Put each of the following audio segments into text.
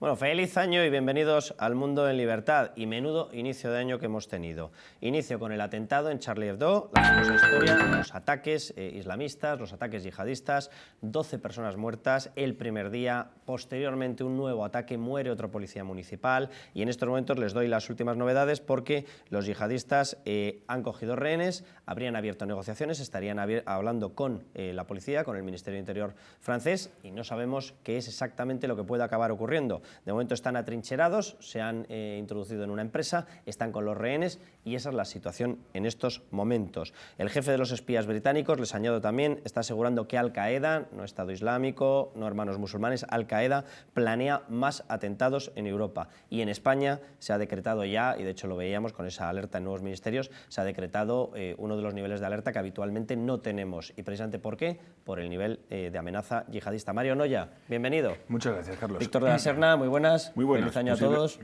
Bueno, feliz año y bienvenidos al Mundo en Libertad. Y menudo inicio de año que hemos tenido. Inicio con el atentado en Charlie Hebdo, la famosa historia, los ataques islamistas, los ataques yihadistas, 12 personas muertas el primer día, posteriormente un nuevo ataque, muere otro policía municipal y en estos momentos les doy las últimas novedades porque los yihadistas han cogido rehenes, habrían abierto negociaciones, estarían hablando con la policía, con el Ministerio de Interior francés y no sabemos qué es exactamente lo que puede acabar ocurriendo. De momento están atrincherados, se han introducido en una empresa, están con los rehenes y esa es la situación en estos momentos. El jefe de los espías británicos, les añado también, está asegurando que Al-Qaeda, no Estado Islámico, no Hermanos Musulmanes, Al-Qaeda planea más atentados en Europa. Y en España se ha decretado ya, y de hecho lo veíamos con esa alerta en nuevos ministerios, se ha decretado uno de los niveles de alerta que habitualmente no tenemos. ¿Y precisamente por qué? Por el nivel de amenaza yihadista. Mario Noya, bienvenido. Muchas gracias, Carlos. Víctor de la Serna, muy buenas. Muy buenas. Feliz año a todos.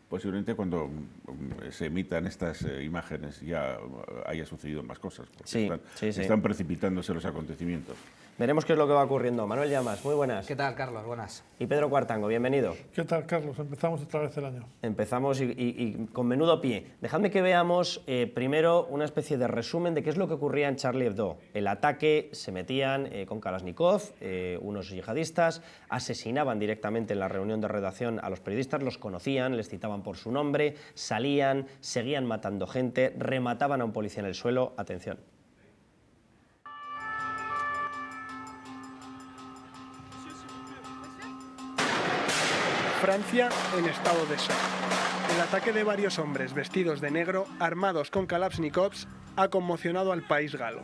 Posiblemente cuando se emitan estas imágenes ya haya sucedido más cosas, porque están precipitándose los acontecimientos. Veremos qué es lo que va ocurriendo. Manuel Llamas, muy buenas. ¿Qué tal, Carlos? Buenas. Y Pedro Cuartango, bienvenido. ¿Qué tal, Carlos? Empezamos otra vez el año. Empezamos y con menudo pie. Dejadme que veamos primero una especie de resumen de qué es lo que ocurría en Charlie Hebdo. El ataque, se metían con Kalashnikov, unos yihadistas, asesinaban directamente en la reunión de redacción a los periodistas, los conocían, les citaban por su nombre, salían, seguían matando gente, remataban a un policía en el suelo. Atención. Francia en estado de shock. El ataque de varios hombres vestidos de negro, armados con Kalashnikovs, ha conmocionado al país galo.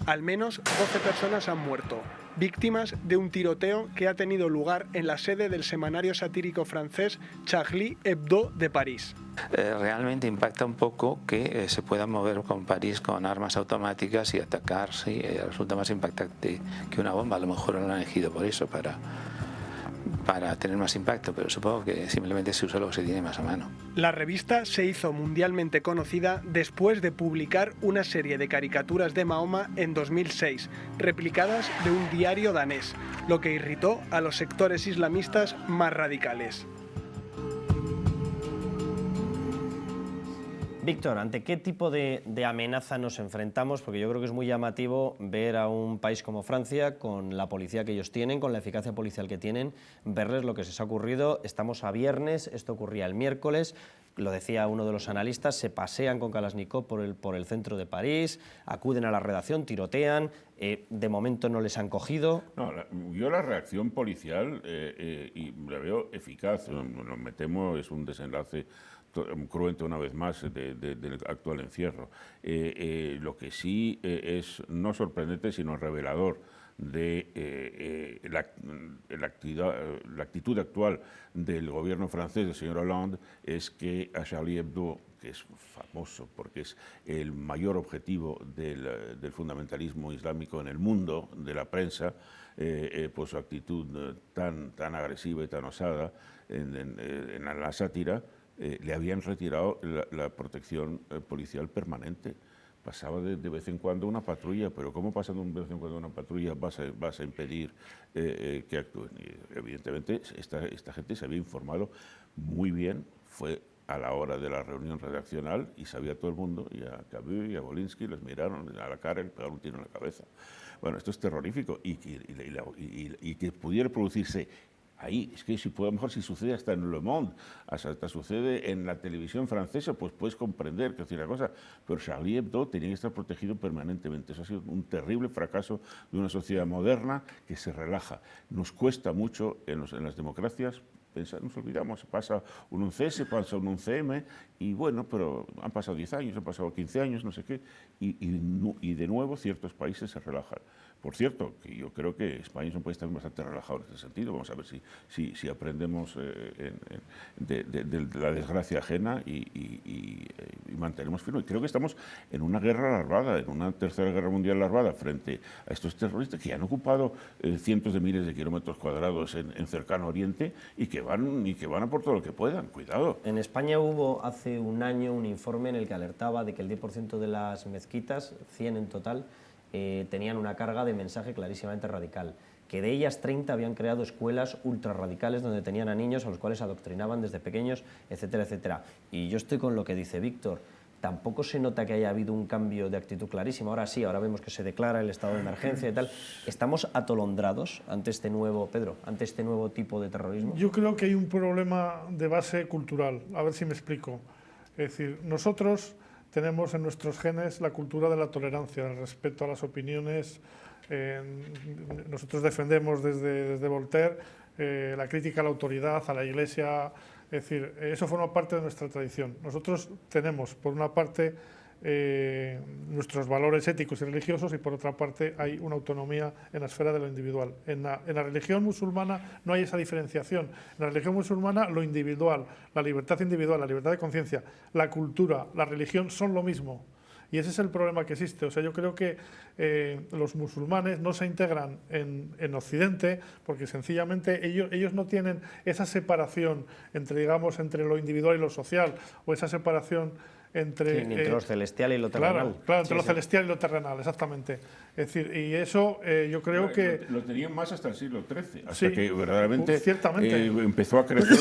Al menos 12 personas han muerto, víctimas de un tiroteo que ha tenido lugar en la sede del semanario satírico francés Charlie Hebdo de París. Realmente impacta un poco que se pueda mover con París con armas automáticas y atacar, sí, resulta más impactante que una bomba. A lo mejor lo han elegido por eso, para tener más impacto, pero supongo que simplemente se usa lo que se tiene más a mano. La revista se hizo mundialmente conocida después de publicar una serie de caricaturas de Mahoma en 2006, replicadas de un diario danés, lo que irritó a los sectores islamistas más radicales. Víctor, ¿ante qué tipo de amenaza nos enfrentamos? Porque yo creo que es muy llamativo ver a un país como Francia, con la policía que ellos tienen, con la eficacia policial que tienen, verles lo que se les ha ocurrido. Estamos a viernes, esto ocurría el miércoles, lo decía uno de los analistas, se pasean con Kalashnikov por el centro de París, acuden a la redacción, tirotean, de momento no les han cogido. No, yo la reacción policial y la veo eficaz, me temo es un desenlace cruento una vez más del actual encierro. Lo que sí es no sorprendente sino revelador de la actitud actual del gobierno francés, del señor Hollande, es que a Charlie Hebdo, que es famoso porque es el mayor objetivo del fundamentalismo islámico en el mundo, de la prensa, por su actitud tan agresiva y tan osada en la sátira, le habían retirado la protección policial permanente. Pasaba de vez en cuando una patrulla, pero ¿cómo pasando de vez en cuando una patrulla vas a impedir que actúen? Y evidentemente esta gente se había informado muy bien, fue a la hora de la reunión redaccional y sabía todo el mundo, y a Cabu y a Bolinsky les miraron a la cara y le pegaron un tiro en la cabeza. Bueno, esto es terrorífico y que pudiera producirse ahí, es que a lo mejor si sucede hasta en Le Monde, hasta sucede en la televisión francesa, pues puedes comprender que es una cosa, pero Charlie Hebdo tenía que estar protegido permanentemente. Eso ha sido un terrible fracaso de una sociedad moderna que se relaja. Nos cuesta mucho en las democracias pensar, nos olvidamos, pasa un 11S, pasa un 11M, y bueno, pero han pasado 10 años, han pasado 15 años, no sé qué, y de nuevo ciertos países se relajan. Por cierto, que yo creo que España es un país también bastante relajado en ese sentido. Vamos a ver si aprendemos de la desgracia ajena y mantenemos firme. Creo que estamos en una guerra larvada, en una tercera guerra mundial larvada frente a estos terroristas que han ocupado cientos de miles de kilómetros cuadrados en cercano Oriente y que van a por todo lo que puedan. Cuidado. En España hubo hace un año un informe en el que alertaba de que el 10% de las mezquitas, 100 en total, tenían una carga de mensaje clarísimamente radical. que de ellas 30 habían creado escuelas ultrarradicales donde tenían a niños a los cuales adoctrinaban desde pequeños, etcétera, etcétera. Y yo estoy con lo que dice Víctor. Tampoco se nota que haya habido un cambio de actitud clarísimo. Ahora sí, ahora vemos que se declara el estado de emergencia y tal. ¿Estamos atolondrados ante este nuevo, Pedro, ante este nuevo tipo de terrorismo? Yo creo que hay un problema de base cultural. A ver si me explico. Es decir, nosotros tenemos en nuestros genes la cultura de la tolerancia, el respeto a las opiniones. Nosotros defendemos desde Voltaire la crítica a la autoridad, a la Iglesia. Es decir, eso forma parte de nuestra tradición. Nosotros tenemos, por una parte, nuestros valores éticos y religiosos, y por otra parte hay una autonomía en la esfera de lo individual. En la religión musulmana no hay esa diferenciación. En la religión musulmana lo individual, la libertad individual, la libertad de conciencia, la cultura, la religión son lo mismo. Y ese es el problema que existe. O sea, yo creo que los musulmanes no se integran en Occidente porque sencillamente ellos no tienen esa separación entre, digamos, entre lo individual y lo social, o esa separación entre... Sí, entre lo celestial y lo terrenal. Claro, entre lo celestial y lo terrenal, exactamente. Es decir, y eso yo creo que... Lo tenían más hasta el siglo XIII, hasta Sí, que verdaderamente ciertamente. empezó a crecer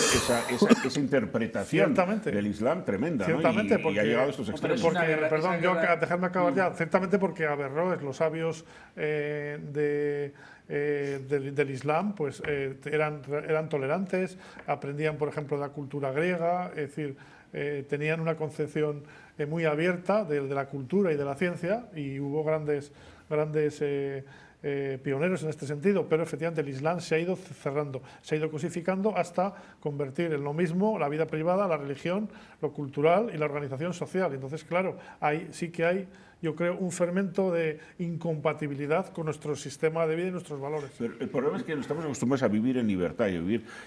esa interpretación Ciertamente. del Islam tremenda, ¿no? Ciertamente, y ha llegado a estos extremos. es una guerra- Perdón, esa yo guerra- dejadme acabar ya. Ciertamente porque Averroes, los sabios del Islam, pues eran tolerantes, aprendían, por ejemplo, de la cultura griega, es decir, tenían una concepción muy abierta de la cultura y de la ciencia, y hubo grandes pioneros en este sentido, pero efectivamente el Islam se ha ido cerrando, se ha ido cosificando hasta convertir en lo mismo la vida privada, la religión, lo cultural y la organización social. Entonces, claro, sí que hay, yo creo, un fermento de incompatibilidad con nuestro sistema de vida y nuestros valores. Pero el problema es que estamos acostumbrados a vivir en libertad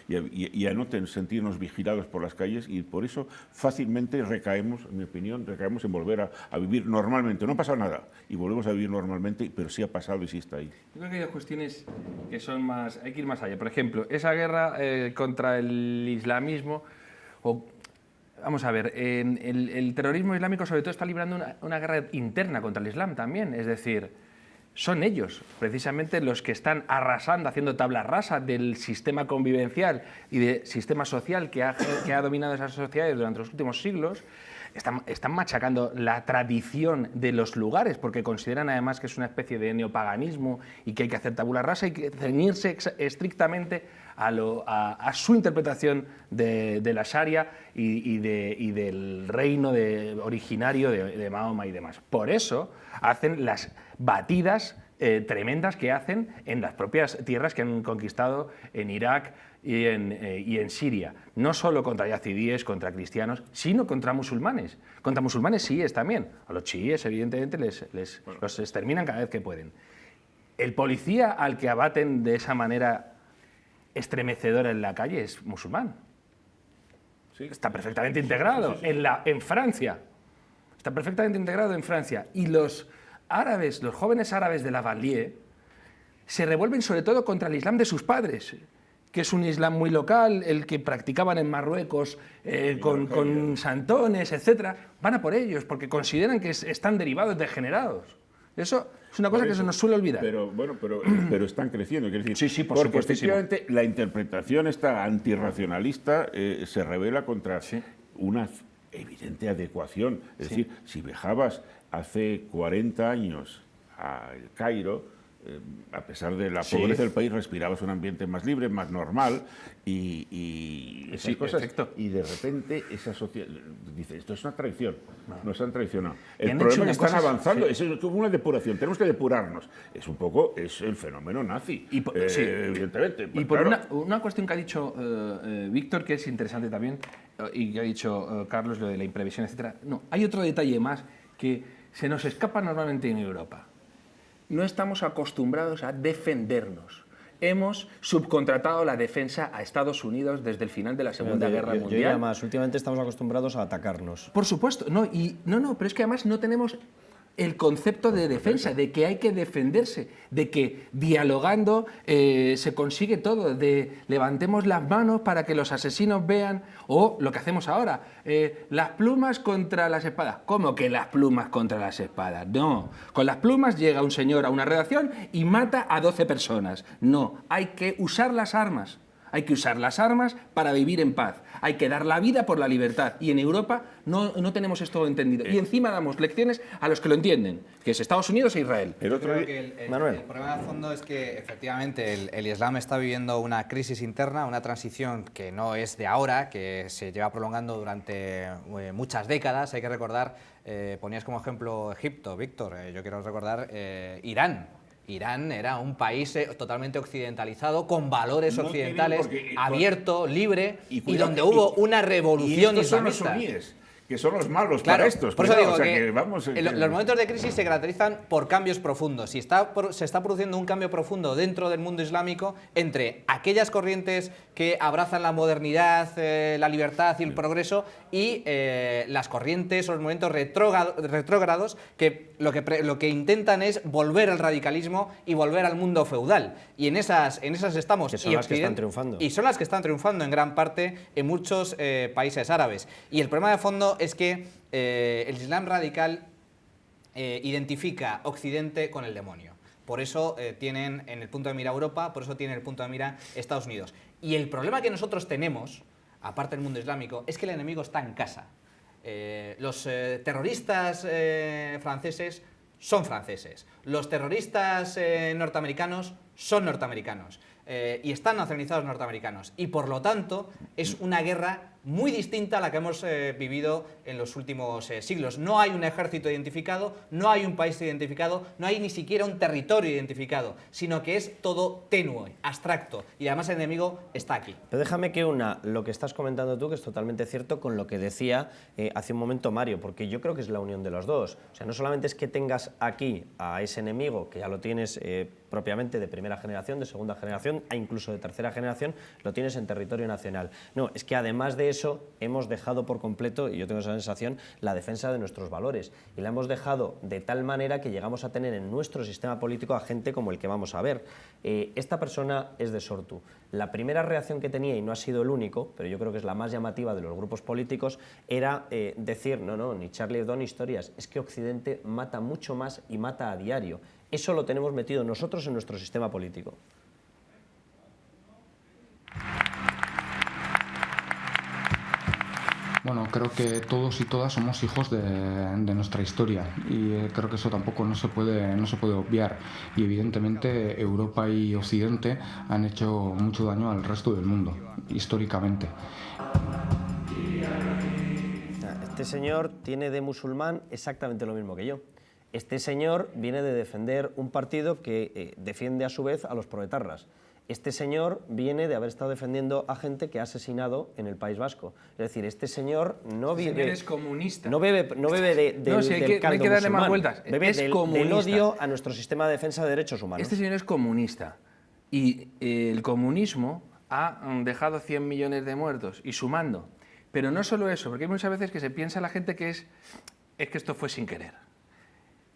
y a no sentirnos vigilados por las calles, y por eso fácilmente recaemos, en mi opinión, en volver a vivir normalmente. No ha pasado nada y volvemos a vivir normalmente, pero sí ha pasado y sí está ahí. Yo creo que hay dos cuestiones que son más... Hay que ir más allá. Por ejemplo, esa guerra contra el islamismo... Vamos a ver, el terrorismo islámico sobre todo está librando una guerra interna contra el Islam también. Es decir, son ellos precisamente los que están arrasando, haciendo tabla rasa del sistema convivencial y del sistema social que ha dominado esas sociedades durante los últimos siglos. Están machacando la tradición de los lugares porque consideran además que es una especie de neopaganismo y que hay que hacer tabula rasa y que ceñirse estrictamente a su interpretación de la Sharia y del reino originario de Mahoma y demás. Por eso hacen las batidas tremendas que hacen en las propias tierras que han conquistado en Irak y en Siria, no solo contra yazidíes, contra cristianos, sino contra musulmanes. Contra musulmanes chiíes también. A los chiíes, evidentemente, los exterminan cada vez que pueden. El policía al que abaten de esa manera estremecedora en la calle es musulmán. Sí. Está perfectamente integrado en Francia. Está perfectamente integrado en Francia. Y los árabes, los jóvenes árabes de la banlieue, se revuelven sobre todo contra el Islam de sus padres, que es un Islam muy local, el que practicaban en Marruecos con santones, etc. Van a por ellos porque consideran que están derivados, degenerados. Eso es una cosa que se nos suele olvidar. Pero están creciendo. Quiero decir, Sí, por porque supuestísimo. efectivamente la interpretación esta antirracionalista se revela contra una evidente adecuación. Es decir, si viajabas hace 40 años al Cairo, a pesar de la pobreza del país, respirabas un ambiente más libre, más normal y esas cosas. Perfecto. Y de repente esa sociedad dice, esto es una traición, nos han traicionado. Y El han problema hecho es que están cosas- avanzando, sí. es como una depuración, tenemos que depurarnos. Es el fenómeno nazi, Sí. evidentemente. Y por claro. una cuestión que ha dicho Víctor, que es interesante también, y que ha dicho Carlos, lo de la imprevisión, etc. No, hay otro detalle más que se nos escapa normalmente en Europa. No estamos acostumbrados a defendernos. Hemos subcontratado la defensa a Estados Unidos desde el final de la Segunda Guerra Yo Mundial. más, últimamente estamos acostumbrados a atacarnos. Por supuesto, pero es que además no tenemos el concepto de defensa, de que hay que defenderse, de que dialogando se consigue todo, de levantemos las manos para que los asesinos vean, o lo que hacemos ahora, las plumas contra las espadas. ¿Cómo que las plumas contra las espadas? No, con las plumas llega un señor a una redacción y mata a 12 personas. No, hay que usar las armas. Hay que usar las armas para vivir en paz. Hay que dar la vida por la libertad. Y en Europa no tenemos esto entendido. Y encima damos lecciones a los que lo entienden, que es Estados Unidos e Israel. Creo que el problema de fondo es que efectivamente el Islam está viviendo una crisis interna, una transición que no es de ahora, que se lleva prolongando durante muchas décadas. Hay que recordar, ponías como ejemplo Egipto, Víctor, yo quiero recordar Irán. Irán era un país totalmente occidentalizado, con valores occidentales, abierto, libre, y donde hubo una revolución islamista. Son los suníes, que son los malos claro, para estos. Por eso digo los momentos de crisis se caracterizan por cambios profundos. Y se está produciendo un cambio profundo dentro del mundo islámico entre aquellas corrientes que abrazan la modernidad, la libertad y el progreso, y las corrientes o los movimientos retrógrados que lo que intentan es volver al radicalismo y volver al mundo feudal. Y en esas estamos. Que son las que están triunfando. Y son las que están triunfando en gran parte en muchos países árabes. Y el problema de fondo es que el Islam radical identifica Occidente con el demonio. Por eso tienen en el punto de mira Europa, por eso tienen el punto de mira Estados Unidos. Y el problema que nosotros tenemos, aparte del mundo islámico, es que el enemigo está en casa. Los terroristas franceses son franceses. Los terroristas norteamericanos son norteamericanos. Y están nacionalizados norteamericanos. Y por lo tanto es una guerra muy distinta a la que hemos vivido en los últimos siglos. No hay un ejército identificado, no hay un país identificado, no hay ni siquiera un territorio identificado, sino que es todo tenue, abstracto, y además el enemigo está aquí. Pero déjame que lo que estás comentando tú, que es totalmente cierto, con lo que decía hace un momento Mario, porque yo creo que es la unión de los dos. O sea, no solamente es que tengas aquí a ese enemigo, que ya lo tienes propiamente de primera generación, de segunda generación e incluso de tercera generación, lo tienes en territorio nacional. No, es que además de eso hemos dejado por completo, y yo tengo esa sensación, la defensa de nuestros valores. Y la hemos dejado de tal manera que llegamos a tener en nuestro sistema político a gente como el que vamos a ver. Esta persona es de Sortu. La primera reacción que tenía, y no ha sido el único, pero yo creo que es la más llamativa de los grupos políticos, era decir, no, ni Charlie Hebdo ni historias, es que Occidente mata mucho más y mata a diario. Eso lo tenemos metido nosotros en nuestro sistema político. Bueno, creo que todos y todas somos hijos de nuestra historia y creo que eso tampoco no se puede obviar. Y evidentemente Europa y Occidente han hecho mucho daño al resto del mundo, históricamente. Este señor tiene de musulmán exactamente lo mismo que yo. Este señor viene de defender un partido que defiende a su vez a los proetarras. Este señor viene de haber estado defendiendo a gente que ha asesinado en el País Vasco. Es decir, este señor no vive... Este señor es comunista. No bebe del caldo hay que darle más vueltas. Bebe del odio a nuestro sistema de defensa de derechos humanos. Este señor es comunista. Y el comunismo ha dejado 100 millones de muertos y sumando. Pero no solo eso, porque hay muchas veces que se piensa la gente que es que esto fue sin querer.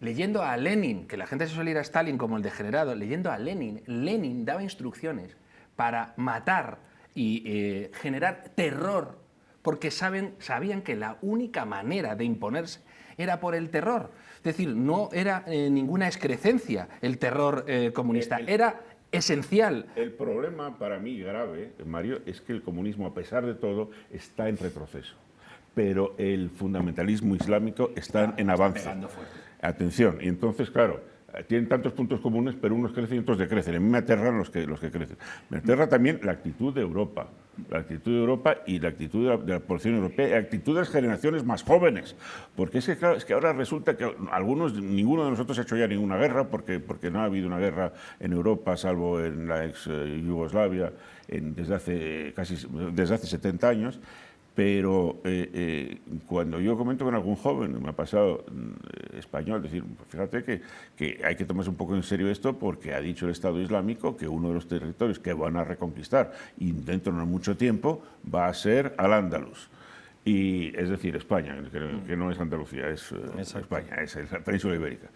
Leyendo a Lenin, que la gente se suele ir a Stalin como el degenerado, leyendo a Lenin daba instrucciones para matar y generar terror, porque sabían que la única manera de imponerse era por el terror. Es decir, no era ninguna excrecencia el terror comunista, era esencial. El problema para mí grave, Mario, es que el comunismo, a pesar de todo, está en retroceso. Pero el fundamentalismo islámico está en avance. Atención, y entonces, claro, tienen tantos puntos comunes, pero unos crecen y otros decrecen. A mí me aterran los que crecen. Me aterra también la actitud de Europa. La actitud de Europa y la actitud de la población europea, y la actitud de las generaciones más jóvenes. Porque es que, claro, es que ahora resulta que ninguno de nosotros ha hecho ya ninguna guerra, porque no ha habido una guerra en Europa, salvo en la ex Yugoslavia, desde hace 70 años. Pero cuando yo comento con algún joven, me ha pasado español, decir, fíjate que hay que tomarse un poco en serio esto porque ha dicho el Estado Islámico que uno de los territorios que van a reconquistar y dentro de no mucho tiempo va a ser Al-Ándalus. Y, es decir, España, que no es Andalucía, es España, es la península ibérica.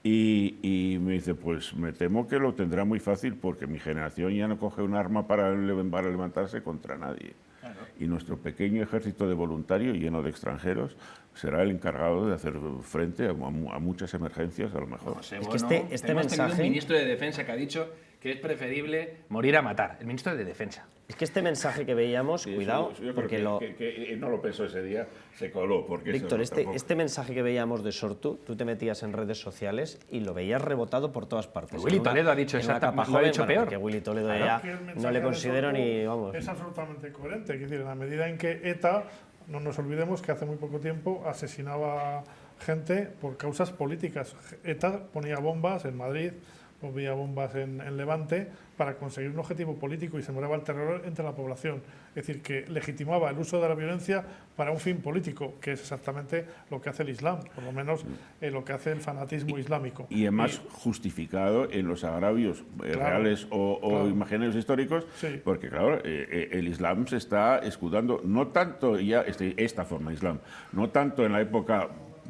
Y me dice, pues me temo que lo tendrá muy fácil porque mi generación ya no coge un arma para levantarse contra nadie. Claro. Y nuestro pequeño ejército de voluntarios lleno de extranjeros será el encargado de hacer frente a muchas emergencias, a lo mejor. No sé, es que este mensaje... un ministro de Defensa que ha dicho que es preferible morir a matar. El ministro de Defensa. Es que este mensaje que veíamos, sí, cuidado, yo porque que no lo pensó ese día, se coló. Porque Víctor, este mensaje que veíamos de Sortu, tú te metías en redes sociales y lo veías rebotado por todas partes. Willy Toledo ha dicho exactamente, lo ha dicho peor. Que Willy Toledo ya no le considero ni... Vamos. Es absolutamente coherente. Es decir, en la medida en que ETA, no nos olvidemos que hace muy poco tiempo asesinaba gente por causas políticas. ETA ponía bombas en Madrid, ponía bombas en Levante para conseguir un objetivo político y sembraba el terror entre la población. Es decir, que legitimaba el uso de la violencia para un fin político, que es exactamente lo que hace el Islam, por lo menos lo que hace el fanatismo islámico. Y además justificado en los agravios reales o imaginarios históricos, sí. Porque claro, el Islam se está escudando, no tanto ya esta forma de Islam, no tanto en la época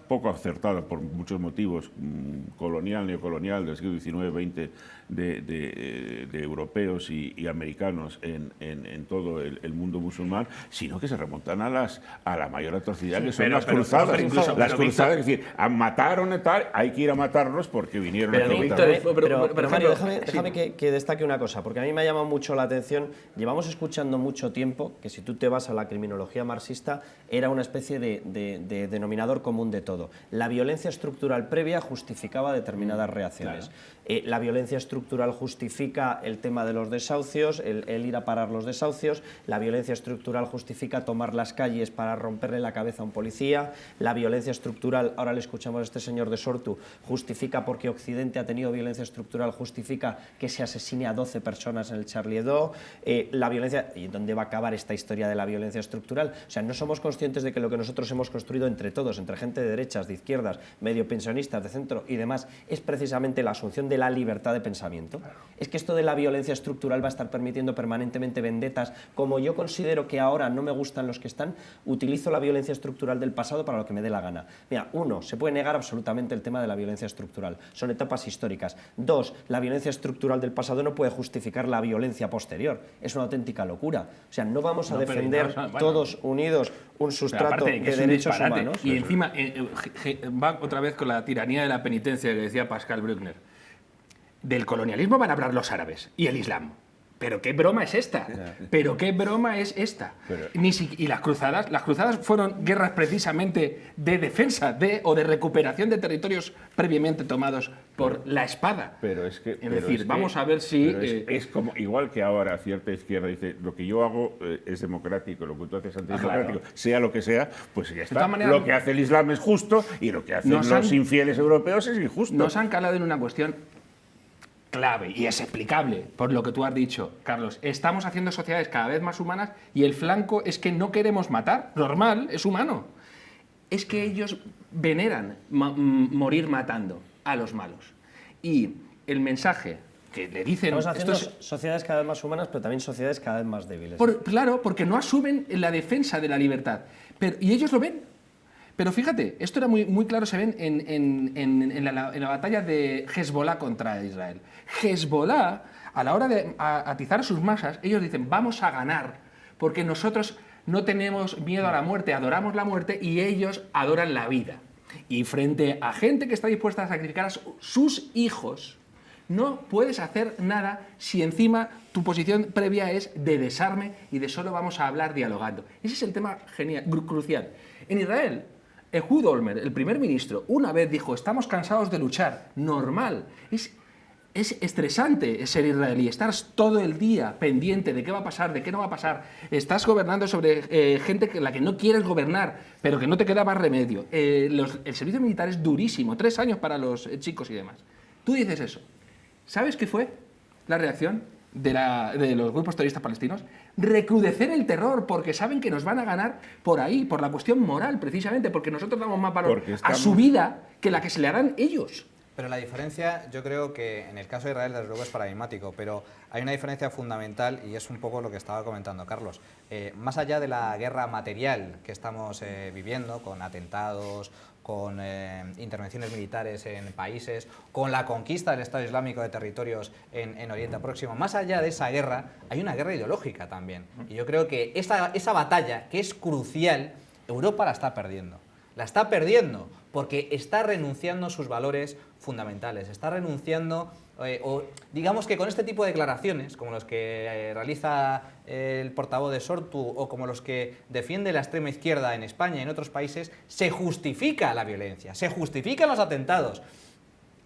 poco acertada por muchos motivos, colonial, neocolonial del siglo XIX-XX de europeos y americanos en todo el mundo musulmán, sino que se remontan a la mayor atrocidad, sí, que son las cruzadas. Las cruzadas, es decir, mataron y tal, hay que ir a matarlos porque vinieron a quitar. Pero Mario, déjame que destaque una cosa, porque a mí me ha llamado mucho la atención. Llevamos escuchando mucho tiempo que si tú te vas a la criminología marxista, era una especie de denominador común de todo. La violencia estructural previa justificaba determinadas reacciones. Claro. La violencia estructural justifica el tema de los desahucios, el ir a parar los desahucios. La violencia estructural justifica tomar las calles para romperle la cabeza a un policía. La violencia estructural, ahora le escuchamos a este señor de Sortu, justifica porque Occidente ha tenido violencia estructural, justifica que se asesine a 12 personas en el Charlie Hebdo. La violencia, ¿y dónde va a acabar esta historia de la violencia estructural? O sea, no somos conscientes de que lo que nosotros hemos construido entre todos, entre gente de derechas, de izquierdas, medio pensionistas, de centro y demás, es precisamente la asunción de la libertad de pensamiento. Claro. Es que esto de la violencia estructural va a estar permitiendo permanentemente vendetas. Como yo considero que ahora no me gustan los que están, utilizo la violencia estructural del pasado para lo que me dé la gana. Mira, uno, se puede negar absolutamente el tema de la violencia estructural. Son etapas históricas. Dos, la violencia estructural del pasado no puede justificar la violencia posterior. Es una auténtica locura. O sea, no vamos a defender todos unidos un sustrato de derechos humanos. Y encima va otra vez con la tiranía de la penitencia que decía Pascal Bruckner. Del colonialismo van a hablar los árabes y el Islam. ¿Pero qué broma es esta? ¿Pero qué broma es esta? Y las cruzadas fueron guerras precisamente de defensa o de recuperación de territorios previamente tomados por la espada. Pero es que... vamos a ver si... Es como, igual que ahora cierta izquierda dice, lo que yo hago es democrático, lo que tú haces es antidemocrático, claro. Sea lo que sea, pues ya está. Manera, lo que hace el Islam es justo y lo que hacen los infieles europeos es injusto. Nos han calado en una cuestión clave y es explicable por lo que tú has dicho, Carlos. Estamos haciendo sociedades cada vez más humanas y el flanco es que no queremos matar, normal, es humano. Es que ellos veneran morir matando a los malos. Y el mensaje que le dicen... Estamos haciendo sociedades cada vez más humanas, pero también sociedades cada vez más débiles. Claro, porque no asumen la defensa de la libertad. Y ellos lo ven. Pero fíjate, esto era muy claro, se ven en la batalla de Hezbollah contra Israel. Hezbollah, a la hora de atizar a sus masas, ellos dicen, vamos a ganar, porque nosotros no tenemos miedo a la muerte, adoramos la muerte y ellos adoran la vida. Y frente a gente que está dispuesta a sacrificar a sus hijos, no puedes hacer nada si encima tu posición previa es de desarme y de solo vamos a hablar dialogando. Ese es el tema crucial. En Israel, Ehud Olmert, el primer ministro, una vez dijo, estamos cansados de luchar. Normal. Es estresante ser israelí, estar todo el día pendiente de qué va a pasar, de qué no va a pasar. Estás gobernando sobre gente la que no quieres gobernar, pero que no te queda más remedio. El servicio militar es durísimo, 3 años para los chicos y demás. Tú dices eso. ¿Sabes qué fue la reacción de los grupos terroristas palestinos? Recrudecer el terror, porque saben que nos van a ganar por ahí, por la cuestión moral, precisamente, porque nosotros damos más valor a su vida que la que se le harán ellos. Pero la diferencia, yo creo que en el caso de Israel, desde luego, es paradigmático, pero hay una diferencia fundamental y es un poco lo que estaba comentando Carlos. Más allá de la guerra material que estamos viviendo, con atentados, con intervenciones militares en países, con la conquista del Estado Islámico de territorios en Oriente Próximo, más allá de esa guerra, hay una guerra ideológica también. Y yo creo que esa batalla, que es crucial, Europa la está perdiendo. La está perdiendo porque está renunciando a sus valores fundamentales, está renunciando, o digamos que con este tipo de declaraciones, como los que realiza el portavoz de Sortu o como los que defiende la extrema izquierda en España y en otros países, se justifica la violencia, se justifican los atentados.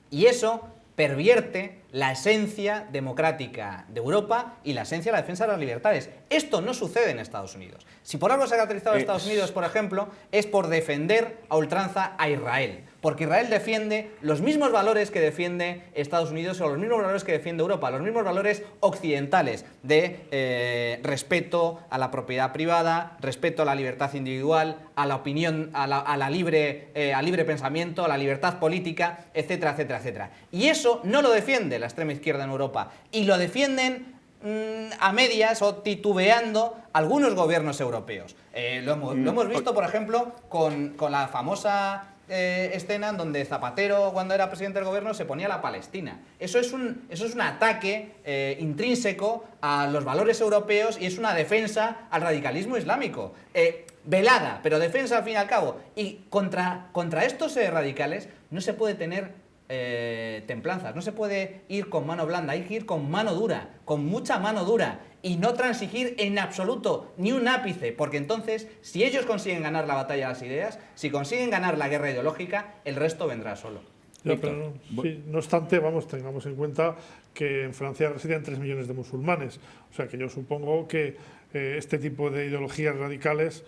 Y eso pervierte la esencia democrática de Europa y la esencia de la defensa de las libertades. Esto no sucede en Estados Unidos. Si por algo se ha caracterizado a Estados Unidos, por ejemplo, es por defender a ultranza a Israel. Porque Israel defiende los mismos valores que defiende Estados Unidos o los mismos valores que defiende Europa, los mismos valores occidentales de respeto a la propiedad privada, respeto a la libertad individual, a la opinión, al libre pensamiento, a la libertad política, etcétera, etcétera, etcétera. Y eso no lo defiende la extrema izquierda en Europa y lo defienden a medias o titubeando algunos gobiernos europeos. Lo hemos visto, por ejemplo, con la famosa escena en donde Zapatero, cuando era presidente del gobierno, se ponía a la Palestina. Eso es un ataque intrínseco a los valores europeos y es una defensa al radicalismo islámico. Velada, pero defensa al fin y al cabo. Y contra estos radicales no se puede tener templanzas, no se puede ir con mano blanda, hay que ir con mano dura, con mucha mano dura y no transigir en absoluto ni un ápice, porque entonces si ellos consiguen ganar la batalla de las ideas, si consiguen ganar la guerra ideológica, el resto vendrá solo. Pero no obstante, tengamos en cuenta que en Francia residen 3 millones de musulmanes, o sea que yo supongo que este tipo de ideologías radicales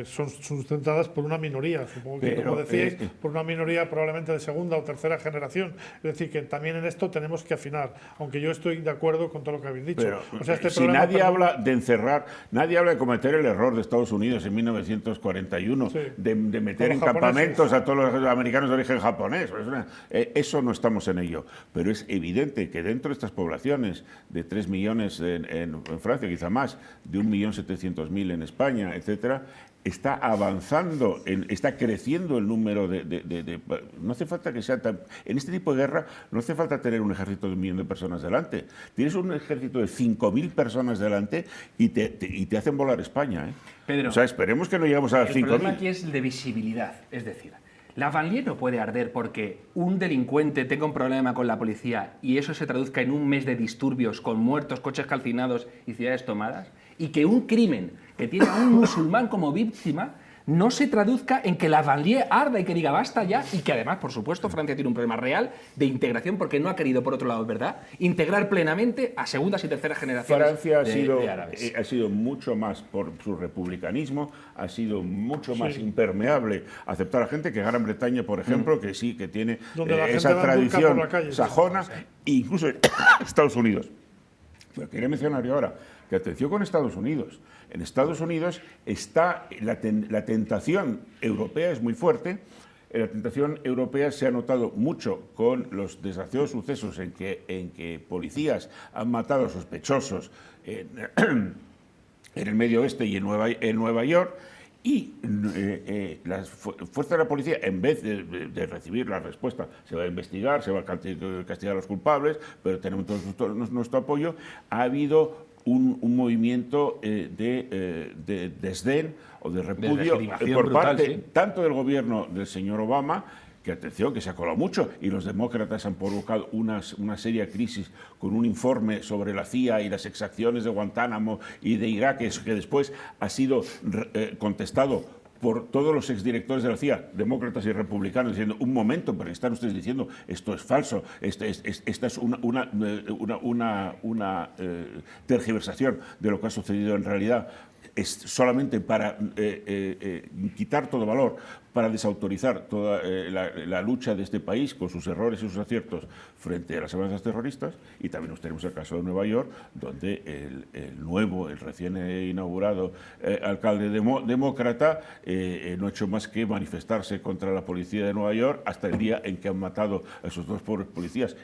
son sustentadas por una minoría, supongo que, como decíais, por una minoría probablemente de segunda o tercera generación. Es decir, que también en esto tenemos que afinar, aunque yo estoy de acuerdo con todo lo que habéis dicho. Pero, o sea, si nadie habla de encerrar, nadie habla de cometer el error de Estados Unidos en 1941, sí, de meter en campamentos a todos los americanos de origen japonés. Eso no estamos en ello. Pero es evidente que dentro de estas poblaciones de 3 millones en Francia, quizá más, de 1.700.000 en España, etcétera, está avanzando, está creciendo el número de... No hace falta que sea tan... En este tipo de guerra no hace falta tener un ejército de 1 millón de personas delante. Tienes un ejército de 5.000 personas delante y te hacen volar España, ¿eh? Pedro, o sea, esperemos que no lleguemos a 5.000. El problema aquí es el de visibilidad. Es decir, la banlieue no puede arder porque un delincuente tenga un problema con la policía y eso se traduzca en un mes de disturbios con muertos, coches calcinados y ciudades tomadas, y que un crimen que tiene a un musulmán como víctima no se traduzca en que la banlieue arda y que diga basta ya, y que además, por supuesto, Francia tiene un problema real de integración porque no ha querido, por otro lado, ¿verdad?, integrar plenamente a segundas y terceras generaciones Francia de árabes. Ha sido mucho más por su republicanismo, ha sido mucho más impermeable a aceptar a gente que Gran Bretaña, por ejemplo, que sí, que tiene esa tradición sajona, e incluso Estados Unidos. Pero quería mencionar yo ahora que atención con Estados Unidos. En Estados Unidos está la tentación europea es muy fuerte. La tentación europea se ha notado mucho con los desgraciados sucesos en que policías han matado a sospechosos en el Medio Oeste y en Nueva York. Y las fuerzas de la policía, en vez de recibir la respuesta, se va a investigar, se va a castigar a los culpables, pero tenemos todo nuestro apoyo, ha habido un movimiento de desdén o de repudio por parte tanto del gobierno del señor Obama, que atención, que se ha colado mucho, y los demócratas han provocado una seria crisis con un informe sobre la CIA y las exacciones de Guantánamo y de Irak, que después ha sido contestado por todos los exdirectores de la CIA, demócratas y republicanos, diciendo, un momento, pero están ustedes diciendo, esto es falso, esta es una tergiversación de lo que ha sucedido en realidad. Es solamente para quitar todo valor, para desautorizar toda la lucha de este país con sus errores y sus aciertos frente a las amenazas terroristas. Y también nos tenemos el caso de Nueva York, donde el recién inaugurado alcalde demócrata no ha hecho más que manifestarse contra la policía de Nueva York hasta el día en que han matado a esos dos pobres policías,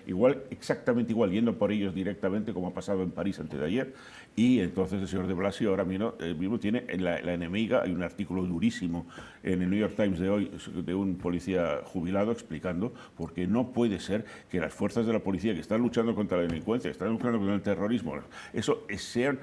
exactamente igual, yendo por ellos directamente, como ha pasado en París antes de ayer. Y entonces el señor de Blasio ahora mismo tiene la enemiga. Hay un artículo durísimo en el New York Times de hoy de un policía jubilado explicando por qué no puede ser que las fuerzas de la policía que están luchando contra la delincuencia, que están luchando contra el terrorismo, eso sean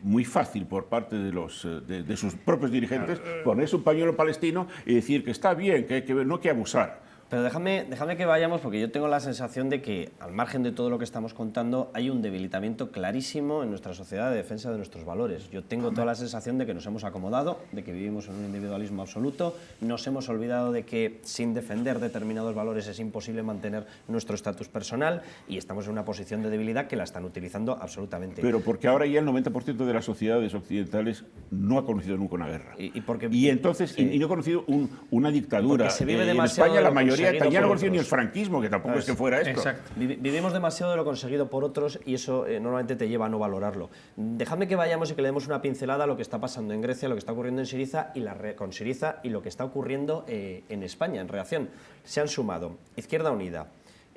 muy fácil por parte de sus propios dirigentes ponerse un pañuelo palestino y decir que está bien, que no hay que abusar. Pero déjame que vayamos, porque yo tengo la sensación de que, al margen de todo lo que estamos contando, hay un debilitamiento clarísimo en nuestra sociedad de defensa de nuestros valores. Yo tengo toda la sensación de que nos hemos acomodado, de que vivimos en un individualismo absoluto, nos hemos olvidado de que sin defender determinados valores es imposible mantener nuestro estatus personal y estamos en una posición de debilidad que la están utilizando absolutamente. Pero porque ahora ya el 90% de las sociedades occidentales no ha conocido nunca una guerra. Y entonces no ha conocido una dictadura. Se vive en España la mayoría ya no conocía ni el franquismo, que tampoco es que fuera esto. Exacto. Vivimos demasiado de lo conseguido por otros y eso normalmente te lleva a no valorarlo. Dejadme que vayamos y que le demos una pincelada a lo que está pasando en Grecia, lo que está ocurriendo en Syriza con Syriza y lo que está ocurriendo en España, en reacción. Se han sumado Izquierda Unida,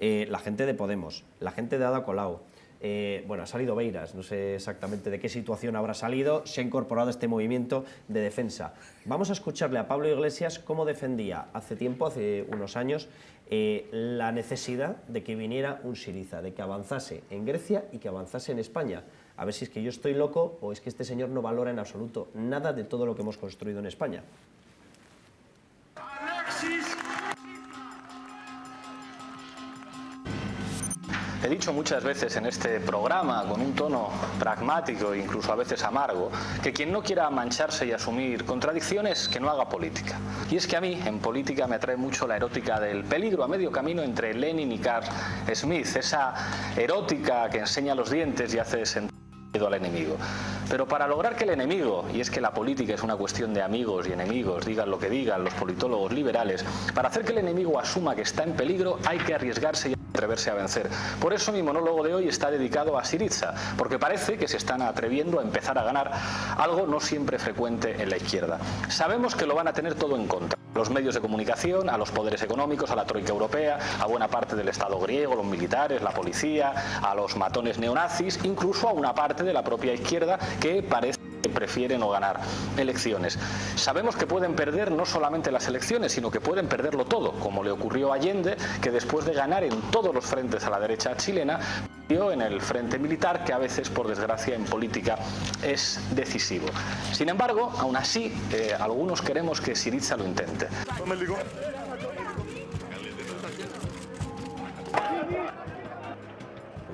la gente de Podemos, la gente de Ada Colau. Bueno, ha salido Beiras, no sé exactamente de qué situación habrá salido, se ha incorporado a este movimiento de defensa. Vamos a escucharle a Pablo Iglesias cómo defendía hace unos años, la necesidad de que viniera un Syriza, de que avanzase en Grecia y que avanzase en España. A ver si es que yo estoy loco o es que este señor no valora en absoluto nada de todo lo que hemos construido en España. He dicho muchas veces en este programa, con un tono pragmático e incluso a veces amargo, que quien no quiera mancharse y asumir contradicciones, que no haga política. Y es que a mí, en política, me atrae mucho la erótica del peligro a medio camino entre Lenin y Carl Smith, esa erótica que enseña los dientes y hace sentir al enemigo. Pero para lograr que el enemigo, y es que la política es una cuestión de amigos y enemigos, digan lo que digan los politólogos liberales, para hacer que el enemigo asuma que está en peligro hay que arriesgarse y atreverse a vencer. Por eso mi monólogo de hoy está dedicado a Syriza, porque parece que se están atreviendo a empezar a ganar algo no siempre frecuente en la izquierda. Sabemos que lo van a tener todo en contra. Los medios de comunicación, a los poderes económicos, a la troika europea, a buena parte del Estado griego, los militares, la policía, a los matones neonazis, incluso a una parte de la propia izquierda que parece que prefiere no ganar elecciones. Sabemos que pueden perder no solamente las elecciones, sino que pueden perderlo todo, como le ocurrió a Allende, que después de ganar en todos los frentes a la derecha chilena, perdió en el frente militar, que a veces, por desgracia, en política es decisivo. Sin embargo, aún así, algunos queremos que Syriza lo intente.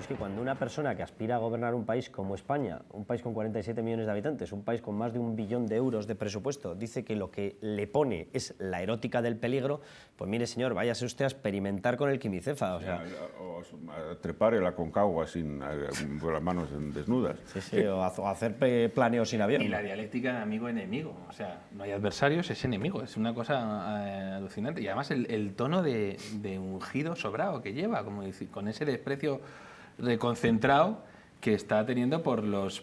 Es que cuando una persona que aspira a gobernar un país como España, un país con 47 millones de habitantes, un país con más de 1 billón de euros de presupuesto, dice que lo que le pone es la erótica del peligro, pues mire señor, váyase usted a experimentar con el quimicefa. O a trepar el Aconcagua con las manos desnudas. Sí, o hacer planeos sin avión. Y la dialéctica de amigo-enemigo. O sea, no hay adversarios, es enemigo. Es una cosa alucinante. Y además el tono de ungido sobrado que lleva, como decir, con ese desprecio reconcentrado que está teniendo por los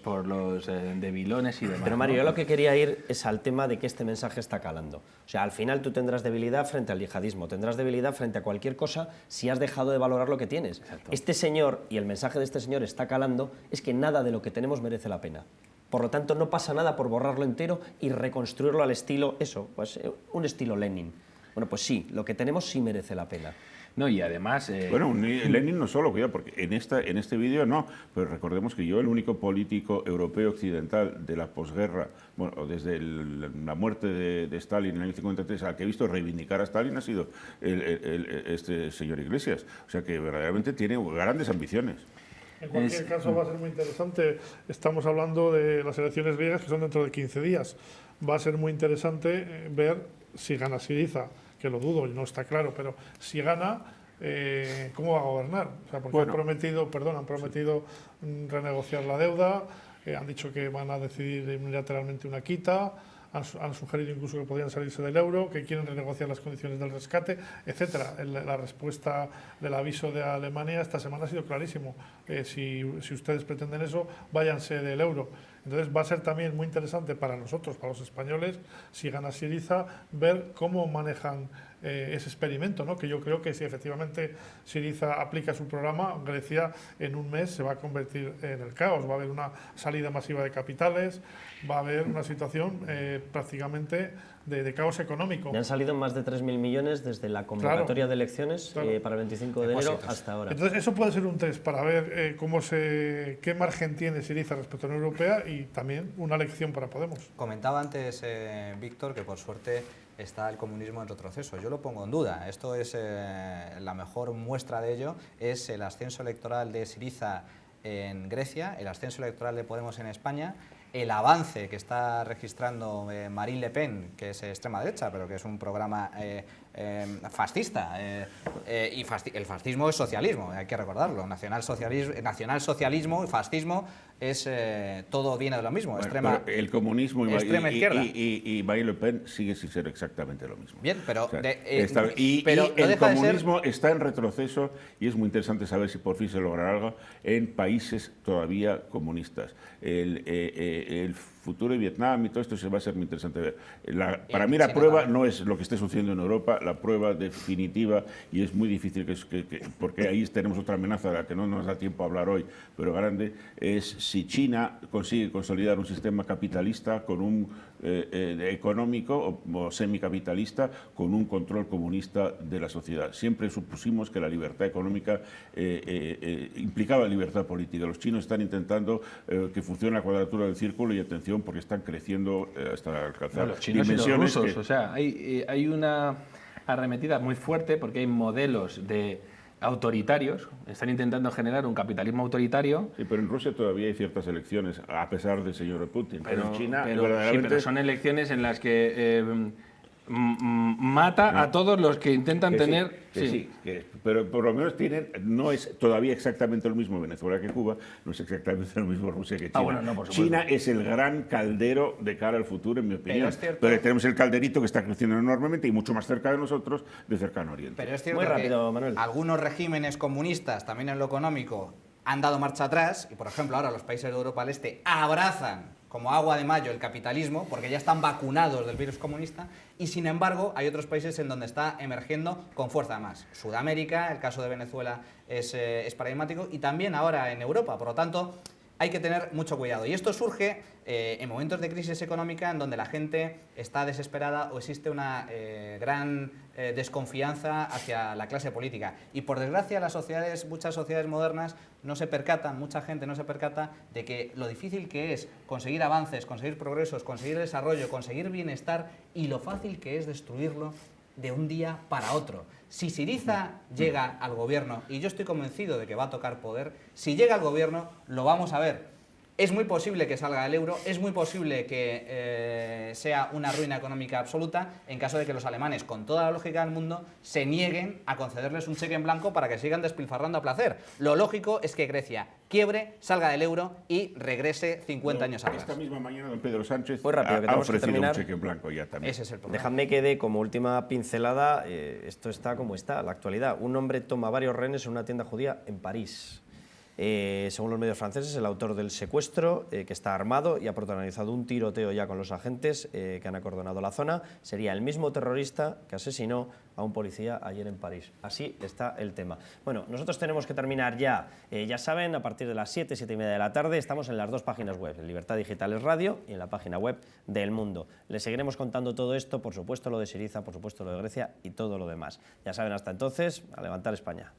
debilones y demás. Pero Mario, yo lo que quería ir es al tema de que este mensaje está calando. O sea, al final tú tendrás debilidad frente al yihadismo, tendrás debilidad frente a cualquier cosa si has dejado de valorar lo que tienes. Exacto. Este señor, y el mensaje de este señor está calando, es que nada de lo que tenemos merece la pena. Por lo tanto, no pasa nada por borrarlo entero y reconstruirlo al estilo, pues un estilo Lenin. Bueno, pues sí, lo que tenemos sí merece la pena. No, y además... Bueno, Lenin no solo, cuidado, porque en este vídeo no, pero recordemos que yo, el único político europeo occidental de la posguerra, bueno, desde la muerte de Stalin en el año 53, al que he visto reivindicar a Stalin ha sido este señor Iglesias. O sea que verdaderamente tiene grandes ambiciones. En cualquier caso va a ser muy interesante. Estamos hablando de las elecciones griegas que son dentro de 15 días. Va a ser muy interesante ver si gana Syriza, que lo dudo y no está claro, pero si gana, ¿cómo va a gobernar? O sea, porque bueno, han prometido renegociar la deuda, han dicho que van a decidir unilateralmente una quita, han sugerido incluso que podrían salirse del euro, que quieren renegociar las condiciones del rescate, etcétera. La respuesta del aviso de Alemania esta semana ha sido clarísimo. Si ustedes pretenden eso, váyanse del euro. Entonces va a ser también muy interesante para nosotros, para los españoles, si gana Syriza, ver cómo manejan ese experimento, ¿no? Que yo creo que si efectivamente Syriza aplica su programa, Grecia en un mes se va a convertir en el caos. Va a haber una salida masiva de capitales, va a haber una situación prácticamente de caos económico. Ya han salido más de 3.000 millones desde la convocatoria de elecciones para el 25 de enero hasta ahora. Entonces eso puede ser un test para ver qué margen tiene Syriza respecto a la Unión Europea y también una lección para Podemos. Comentaba antes Víctor que por suerte está el comunismo en retroceso. Yo lo pongo en duda. Esto es la mejor muestra de ello es el ascenso electoral de Syriza en Grecia, el ascenso electoral de Podemos en España, el avance que está registrando Marine Le Pen, que es extrema derecha, pero que es un programa fascista. Y el fascismo es socialismo, hay que recordarlo. Nacionalsocialismo y fascismo es todo viene de lo mismo. Bueno, el comunismo extrema izquierda. Y Marine Le Pen sigue sin ser exactamente lo mismo. Bien, pero, o sea, pero el comunismo está en retroceso y es muy interesante saber si por fin se logrará algo en países todavía comunistas. El futuro de Vietnam y todo esto se va a ser muy interesante ver. Para mí la prueba no es lo que esté sucediendo en Europa, la prueba definitiva, y es muy difícil porque ahí tenemos otra amenaza de la que no nos da tiempo a hablar hoy, pero grande, es si China consigue consolidar un sistema capitalista con un económico o semicapitalista con un control comunista de la sociedad. Siempre supusimos que la libertad económica implicaba libertad política. Los chinos están intentando que funcione la cuadratura del círculo y atención porque están creciendo hasta alcanzar los chinos dimensiones. Y los rusos, o sea, hay una arremetida muy fuerte porque hay modelos autoritarios, están intentando generar un capitalismo autoritario. Sí, pero en Rusia todavía hay ciertas elecciones, a pesar del señor Putin. Pero en China, pero son elecciones en las que mata a todos los que intentan tener... Pero por lo menos no es todavía exactamente lo mismo Venezuela que Cuba, no es exactamente lo mismo Rusia que China. Bueno, no, por supuesto. China es el gran caldero de cara al futuro, en mi opinión. Pero tenemos el calderito que está creciendo enormemente y mucho más cerca de nosotros, de Cercano Oriente. Pero es cierto Muy rápido, Manuel. Algunos regímenes comunistas, también en lo económico, han dado marcha atrás y, por ejemplo, ahora los países de Europa del Este abrazan como agua de mayo el capitalismo porque ya están vacunados del virus comunista y, sin embargo, hay otros países en donde está emergiendo con fuerza más. Sudamérica, el caso de Venezuela es paradigmático y también ahora en Europa. Por lo tanto, hay que tener mucho cuidado. Y esto surge en momentos de crisis económica en donde la gente está desesperada o existe una gran desconfianza hacia la clase política. Y por desgracia muchas sociedades modernas mucha gente no se percata de que lo difícil que es conseguir avances, conseguir progresos, conseguir desarrollo, conseguir bienestar y lo fácil que es destruirlo de un día para otro. Si Syriza llega al gobierno, y yo estoy convencido de que va a tocar poder, si llega al gobierno lo vamos a ver. Es muy posible que salga el euro, es muy posible que sea una ruina económica absoluta en caso de que los alemanes, con toda la lógica del mundo, se nieguen a concederles un cheque en blanco para que sigan despilfarrando a placer. Lo lógico es que Grecia quiebre, salga del euro y regrese 50 años atrás. Esta misma mañana don Pedro Sánchez ha ofrecido un cheque en blanco ya también. Ese es el problema. Dejadme que dé como última pincelada, esto está como está, la actualidad. Un hombre toma varios rehenes en una tienda judía en París. Según los medios franceses, el autor del secuestro, que está armado y ha protagonizado un tiroteo ya con los agentes que han acordonado la zona, sería el mismo terrorista que asesinó a un policía ayer en París. Así está el tema. Bueno, nosotros tenemos que terminar ya. Ya saben, a partir de las 7, 7:30 de la tarde, estamos en las dos páginas web, en Libertad Digital es Radio y en la página web de El Mundo. Les seguiremos contando todo esto, por supuesto lo de Syriza, por supuesto lo de Grecia y todo lo demás. Ya saben, hasta entonces, a levantar España.